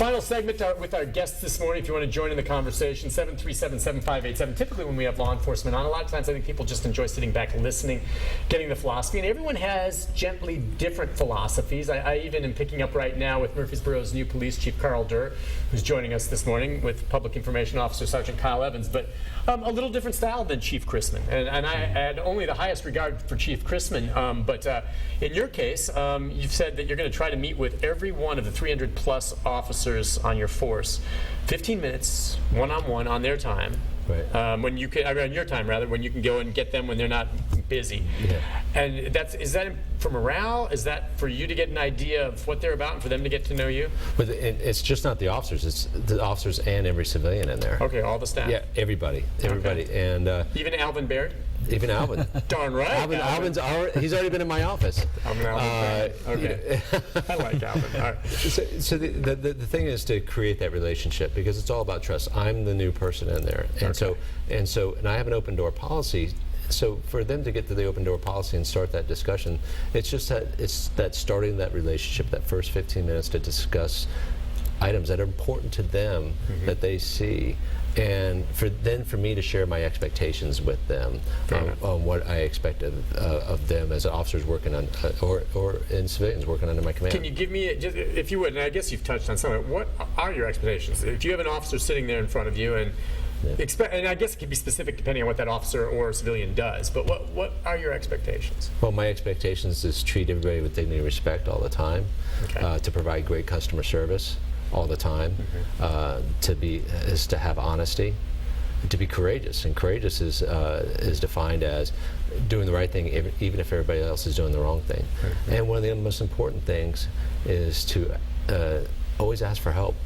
Final segment with our guests this morning. If you want to join in the conversation, 737-7587. Typically when we have law enforcement on, a lot of times I think people just enjoy sitting back listening, getting the philosophy. And everyone has gently different philosophies. I even am picking up right now with Murfreesboro's new police chief, Carl Durr, who's joining us this morning with Public Information Officer Sergeant Kyle Evans. But a little different style than Chief Chrisman. And I had only the highest regard for Chief Chrisman. But in your case, you've said that you're going to try to meet with every one of the 300 plus officers on your force, 15 minutes, one-on-one on their time. Right. When you can, on your time rather, when you can go and get them when they're not busy. Yeah. And is that for morale? Is that for you to get an idea of what they're about and for them to get to know you? But it's just not the officers; it's the officers and every civilian in there. Okay, all the staff. Yeah, everybody, Okay. and even Alvin Baird. even Alvin. Darn right. Alvin's he's already been in my office. I'm an Alvin fan. Okay. I like Alvin. All right. So the thing is to create that relationship, because it's all about trust. I'm the new person in there, and Okay. so I have an open door policy. So for them to get to the open door policy and start that discussion, it's that starting that relationship, that first 15 minutes to discuss items that are important to them, that they see, and for me to share my expectations with them on what I expect of them as officers working on or in civilians working under my command. Can you give me, just, if you would, and I guess you've touched on some of it, what are your expectations? If you have an officer sitting there in front of you and and I guess it can be specific depending on what that officer or civilian does, but what are your expectations? Well, my expectations is treat everybody with dignity and respect all the time, Okay. to provide great customer service all the time, to have honesty, to be courageous, and courageous is defined as doing the right thing even if everybody else is doing the wrong thing. Right. And one of the most important things is to always ask for help.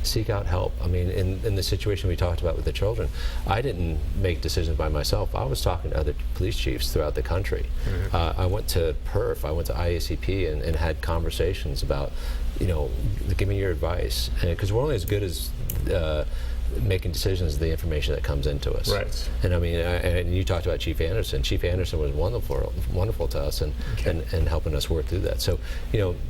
Seek out help. I mean, in the situation we talked about with the children, I didn't make decisions by myself. I was talking to other police chiefs throughout the country. I went to PERF, I went to IACP and had conversations about, give me your advice. Because we're only as good as making decisions, the information that comes into us. Right. And I mean, and you talked about Chief Anderson. Chief Anderson was wonderful to us and helping us work through that. So,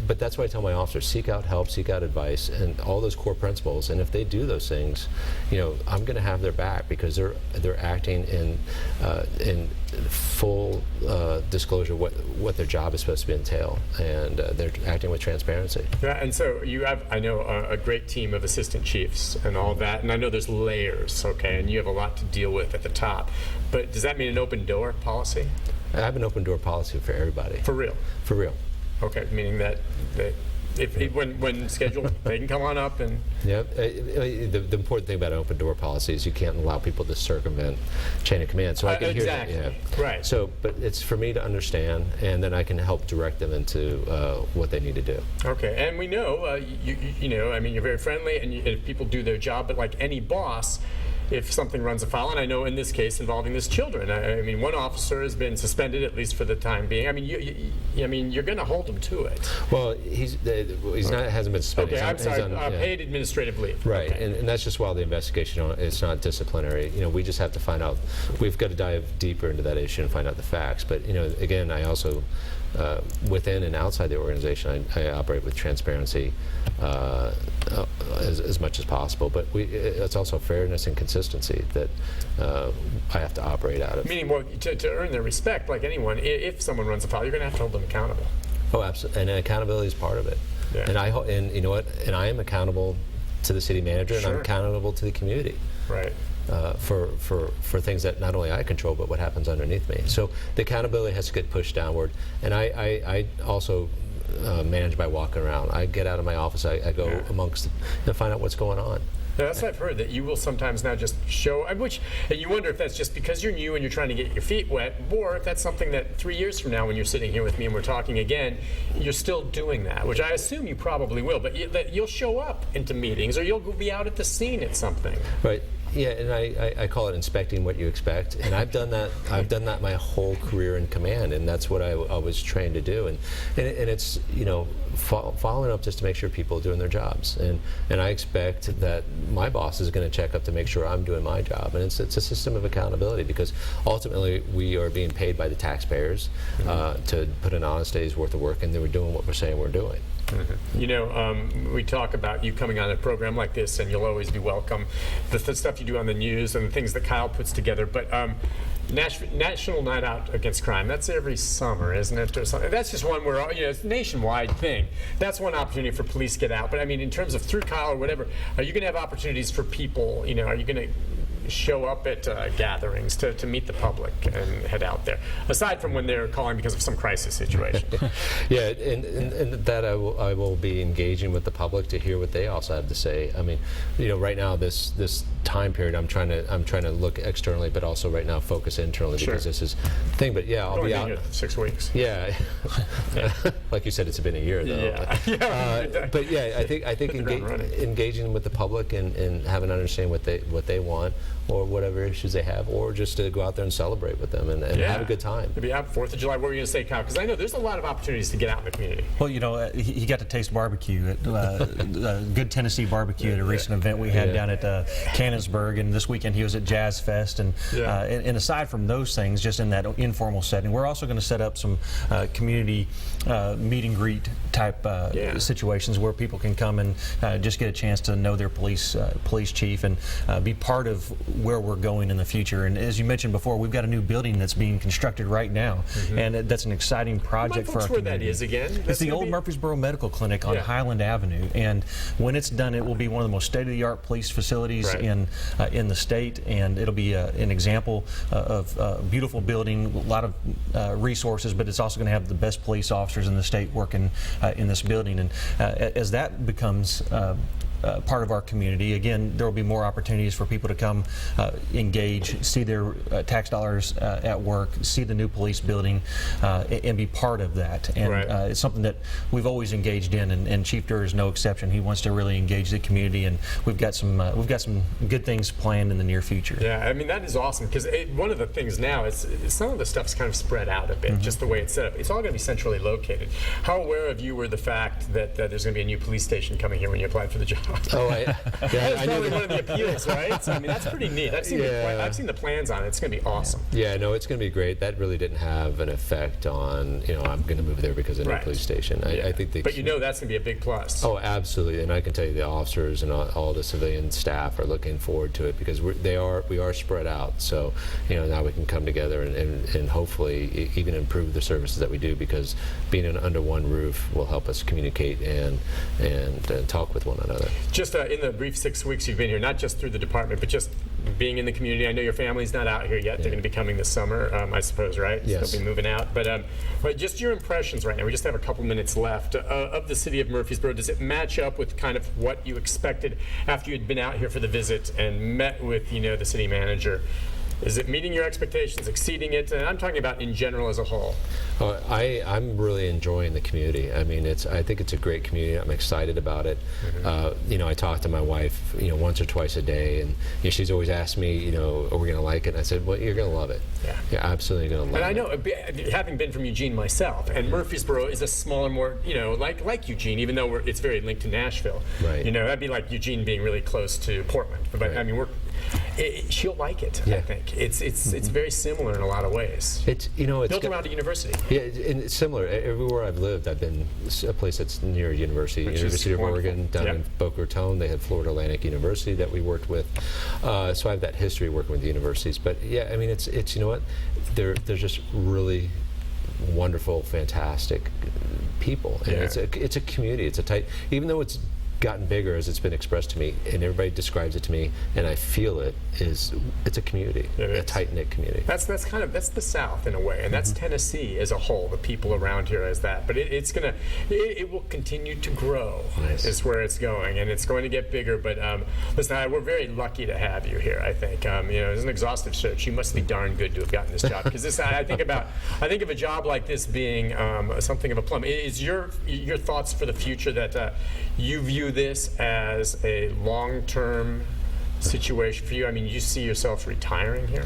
but that's why I tell my officers, seek out help, seek out advice, and all those core principles. And if they do those things, I'm going to have their back, because they're acting in full disclosure what their job is supposed to entail, and they're acting with transparency. Yeah, and so you have, I know, a great team of assistant chiefs and all that, and I know there's layers, okay, and you have a lot to deal with at the top. But does that mean an open door policy? I have an open door policy for everybody. For real? For real. Okay, meaning that when scheduled, they can come on up and... Yeah, the important thing about an open door policy is you can't allow people to circumvent chain of command. So I can hear that. Exactly. Yeah. Right. So, but it's for me to understand, and then I can help direct them into what they need to do. Okay, and we know, I mean, you're very friendly, and people do their job, but like any boss, if something runs afoul, and I know in this case involving this children, I mean, one officer has been suspended, at least for the time being. I mean, you're going to hold him to it. Well, hasn't been suspended. Okay, I'm sorry, paid administrative leave. Right, okay. and that's just while the investigation, it's not disciplinary. We just have to find out. We've got to dive deeper into that issue and find out the facts. But again, I also, within and outside the organization, I operate with transparency as much as possible. But it's also fairness and consistency that I have to operate out of. Meaning, well, to earn their respect, like anyone, if someone runs afoul, you're going to have to hold them accountable. Oh, absolutely, and accountability is part of it. Yeah. And you know what? And I am accountable to the city manager, and I'm accountable to the community. Right. For things that not only I control, but what happens underneath me. So the accountability has to get pushed downward. And I also manage by walking around. I get out of my office, I go amongst and find out what's going on. Yeah, that's what I've heard, that you will sometimes now just show, and you wonder if that's just because you're new and you're trying to get your feet wet, or if that's something that 3 years from now when you're sitting here with me and we're talking again, you're still doing that, which I assume you probably will, but you'll show up into meetings, or you'll be out at the scene at something. Right. Yeah, and I call it inspecting what you expect, and I've done that. I've done that my whole career in command, and that's what I was trained to do. And it's following up just to make sure people are doing their jobs. And I expect that my boss is going to check up to make sure I'm doing my job. And it's a system of accountability, because ultimately we are being paid by the taxpayers to put an honest day's worth of work, and then we're doing what we're saying we're doing. You know, we talk about you coming on a program like this, and you'll always be welcome. The stuff you do on the news and the things that Kyle puts together, but National Night Out Against Crime, that's every summer, isn't it? Or something? That's just one where, it's a nationwide thing. That's one opportunity for police to get out. But I mean, in terms of through Kyle or whatever, are you going to have opportunities for people, are you going to show up at gatherings to meet the public and head out there, aside from when they're calling because of some crisis situation? Yeah, and that I will be engaging with the public to hear what they also have to say. I mean, right now this time period, I'm trying to look externally, but also right now focus internally, because this is the thing. But yeah, I'll be out. 6 weeks. Yeah, like you said, it's been a year though. Yeah. But yeah, I think engaging with the public and having an understanding what they want, or whatever issues they have, or just to go out there and celebrate with them and have a good time. Maybe out 4th of July. What were you going to say, Kyle? Because I know there's a lot of opportunities to get out in the community. Well, he got to taste barbecue at good Tennessee barbecue at a recent event we had down at Canonsburg, and this weekend he was at Jazz Fest. And aside from those things, just in that informal setting, we're also going to set up some community meet and greet type situations where people can come and just get a chance to know their police chief and be part of where we're going in the future. And as you mentioned before, we've got a new building that's being constructed right now, and that's an exciting project for our community. Where that is again? It's the old Murfreesboro Medical Clinic on Highland Avenue, and when it's done, it will be one of the most state-of-the-art police facilities in the state, and it'll be an example of a beautiful building, a lot of resources, but it's also going to have the best police officers in the state working in this building. And as that becomes part of our community, again, there will be more opportunities for people to come engage, see their tax dollars at work, see the new police building, and be part of that. And it's something that we've always engaged in, and Chief Durr is no exception. He wants to really engage the community, and we've got some good things planned in the near future. Yeah, I mean, that is awesome, because one of the things now is some of the stuff's kind of spread out a bit, just the way it's set up. It's all going to be centrally located. How aware of you were the fact that there's going to be a new police station coming here when you applied for the job? Oh, That's probably one of the appeals, right? So, I mean, that's pretty neat. I've seen the plans on it. It's going to be awesome. Yeah, no, it's going to be great. That really didn't have an effect on, I'm going to move there because of a new police station. I think but that's going to be a big plus. Oh, absolutely. And I can tell you the officers and all the civilian staff are looking forward to it, because we are spread out. So, now we can come together and hopefully even improve the services that we do, because being under one roof will help us communicate and talk with one another. Just in the brief 6 weeks you've been here, not just through the department, but just being in the community. I know your family's not out here yet. They're going to be coming this summer, I suppose, right? Yes. They'll be moving out. But just your impressions right now. We just have a couple minutes left of the city of Murfreesboro. Does it match up with kind of what you expected after you'd been out here for the visit and met with, the city manager? Is it meeting your expectations, exceeding it? And I'm talking about in general as a whole. I'm really enjoying the community. I mean, I think it's a great community. I'm excited about it. I talk to my wife, once or twice a day, and she's always asked me, are we going to like it? And I said, well, you're going to love it. Yeah. You're absolutely going to love it. And I know, having been from Eugene myself, and Murfreesboro is a smaller, more, like Eugene, even though it's very linked to Nashville. Right. That'd be like Eugene being really close to Portland. But I mean, she'll like it. I think it's very similar in a lot of ways. It's built around a university. Yeah, and it's similar. Everywhere I've lived, I've been a place that's near a university. University of Oregon down in Boca Raton. They had Florida Atlantic University that we worked with. So I have that history working with the universities. But yeah, I mean, it's they're just really wonderful, fantastic people, and it's a community. It's a tight, even though it's gotten bigger as it's been expressed to me, and everybody describes it to me, and I feel it's a community, a tight-knit community. That's the South in a way, and that's Tennessee as a whole. The people around here as that, but it will continue to grow. Nice. Is where it's going, and it's going to get bigger. But listen, we're very lucky to have you here. I think it's an exhaustive search. You must be darn good to have gotten this job, because I think of a job like this being something of a plum. Is your thoughts for the future that you view this as a long-term situation for you? I mean, you see yourself retiring here?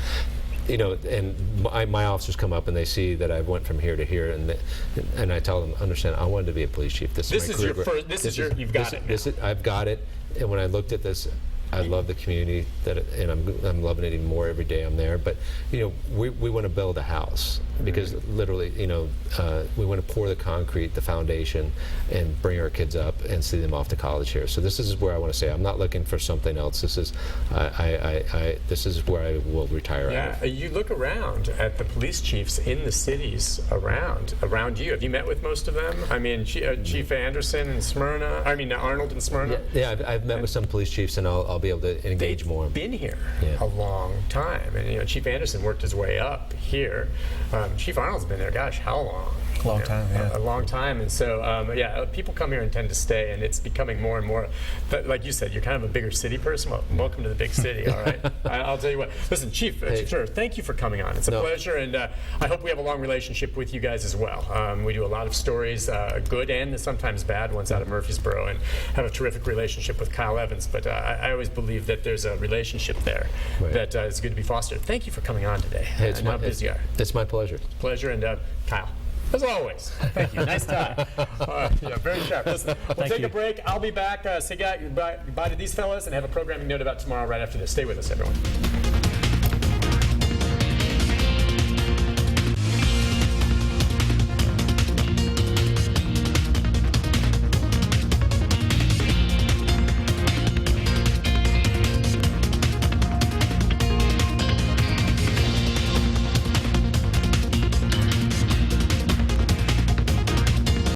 and my officers come up and they see that I went from here to here, and I tell them, understand, I wanted to be a police chief. This is my career. You've got it. I've got it. And when I looked at this, I love the community, and I'm loving it even more every day I'm there. But we want to build a house because literally, we want to pour the concrete, the foundation, and bring our kids up and see them off to college here. So this is where I want to say I'm not looking for something else. This is this is where I will retire. Yeah, you look around at the police chiefs in the cities around you. Have you met with most of them? I mean, Chief Anderson in Smyrna. I mean, Arnold in Smyrna. Yeah, I've met with some police chiefs, and I'll be able to engage more. Been here a long time, and Chief Anderson worked his way up here. Chief Arnold's been there. Gosh, how long? Long time, yeah. A long time, and so people come here and tend to stay, and it's becoming more and more. But like you said, you're kind of a bigger city person. Well, welcome to the big city. All right, I'll tell you what. Listen, Chief, Chief, thank you for coming on. It's a pleasure, and I hope we have a long relationship with you guys as well. We do a lot of stories, good and sometimes bad ones, out of Murfreesboro, and have a terrific relationship with Kyle Evans. But I always believe that there's a relationship there that is good to be fostered. Thank you for coming on today. Hey, it's my pleasure. Pleasure, and Kyle. As always. Thank you. Nice time. Very sharp. Listen, we'll take a break. I'll be back. Say goodbye to these fellas and have a programming note about tomorrow right after this. Stay with us, everyone.